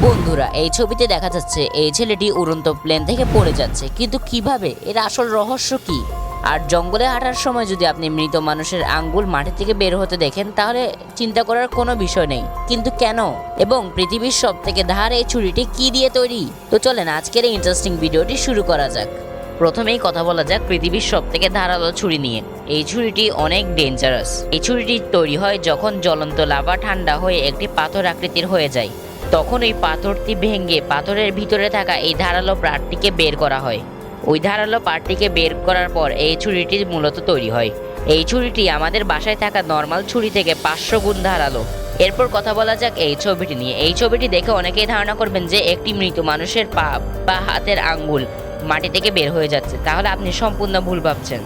বন্ধুরা, এই ছবিতে দেখা যাচ্ছে এই ছেলেটি উড়ন্ত প্লেন থেকে পড়ে যাচ্ছে, কিন্তু কিভাবে, এর আসল রহস্য কি? আর জঙ্গলে হাঁটার সময় যদি আপনি মৃত মানুষের আঙ্গুল মাটি থেকে বের হতে দেখেন, তাহলে চিন্তা করার কোনো বিষয় নেই। কিন্তু কেন? এবং পৃথিবীর সব থেকে ধার এই ছুরিটি কি দিয়ে তৈরি? তো চলেন আজকের এই ইন্টারেস্টিং ভিডিওটি শুরু করা যাক। প্রথমেই কথা বলা যাক পৃথিবীর সব থেকে ধারালো ছুরি নিয়ে। এই ছুরিটি অনেক ডেঞ্জারাস। এই ছুরিটি তৈরি হয় যখন জ্বলন্ত লাভা ঠান্ডা হয়ে একটি পাথর আকৃতির হয়ে যায়। তখন ওই পাথরটি ভেঙে পাথরের ভিতরে থাকা এই ধারালো পার্টটিকে বের করা হয়। ওই ধারালো পার্টটিকে বের করার পর এই ছুরিটি মূলত তৈরি হয়। এই ছুরিটি আমাদের বাসায় থাকা নর্মাল ছুরি থেকে 500 গুণ ধারালো। এরপর কথা বলা যাক এই ছবিটি নিয়ে। এই ছবিটি দেখে অনেকেই ধারণা করবেন যে একটি মৃত মানুষের পা বা হাতের আঙ্গুল মাটি থেকে বের হয়ে যাচ্ছে। তাহলে আপনি সম্পূর্ণ ভুল ভাবছেন।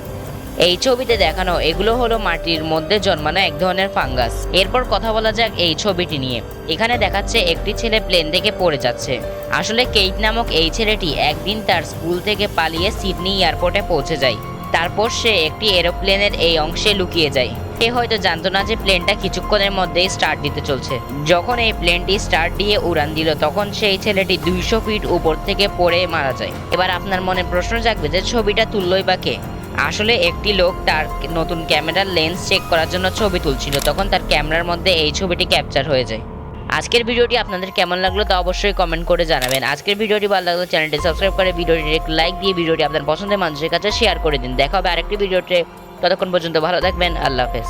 এই ছবিতে দেখানো এগুলো হলো মাটির মধ্যে জন্মানো এক ধরনের ফাঙ্গাস। এরপর কথা বলা যাক এই ছবিটি নিয়ে। এখানে দেখাচ্ছে একটি ছেলে প্লেন থেকে পড়ে যাচ্ছে। আসলে কেইট নামক এই ছেলেটি একদিন তার স্কুল থেকে পালিয়ে সিডনি এয়ারপোর্টে পৌঁছে যায়। তারপর সে একটি এরোপ্লেনের এই অংশে লুকিয়ে যায়। সে হয়তো জানতো না যে প্লেনটা কিছুক্ষণের মধ্যেই স্টার্ট দিতে চলছে। যখন এই প্লেনটি স্টার্ট দিয়ে উড়ান দিল, তখন সেই ছেলেটি 200 ফিট উপর থেকে পড়ে মারা যায়। এবার আপনার মনে প্রশ্ন জাগবে যে ছবিটা তুললই বা কে? আসলে একটি লোক তার নতুন ক্যামেরার লেন্স চেক করার জন্য ছবি তুলছিল, তখন তার ক্যামেরার মধ্যে এই ছবিটি ক্যাপচার হয়ে যায়। আজকের ভিডিওটি আপনাদের কেমন লাগলো তা অবশ্যই কমেন্ট করে জানাবেন। আজকের ভিডিওটি ভালো লাগলে চ্যানেলটি সাবস্ক্রাইব করে ভিডিওটি একটি লাইক দিয়ে ভিডিওটি আপনার পছন্দের মানুষের কাছে শেয়ার করে দিন। দেখা হবে আরেকটি ভিডিওতে। ততক্ষণ পর্যন্ত ভালো থাকবেন। আল্লাহ হাফেজ।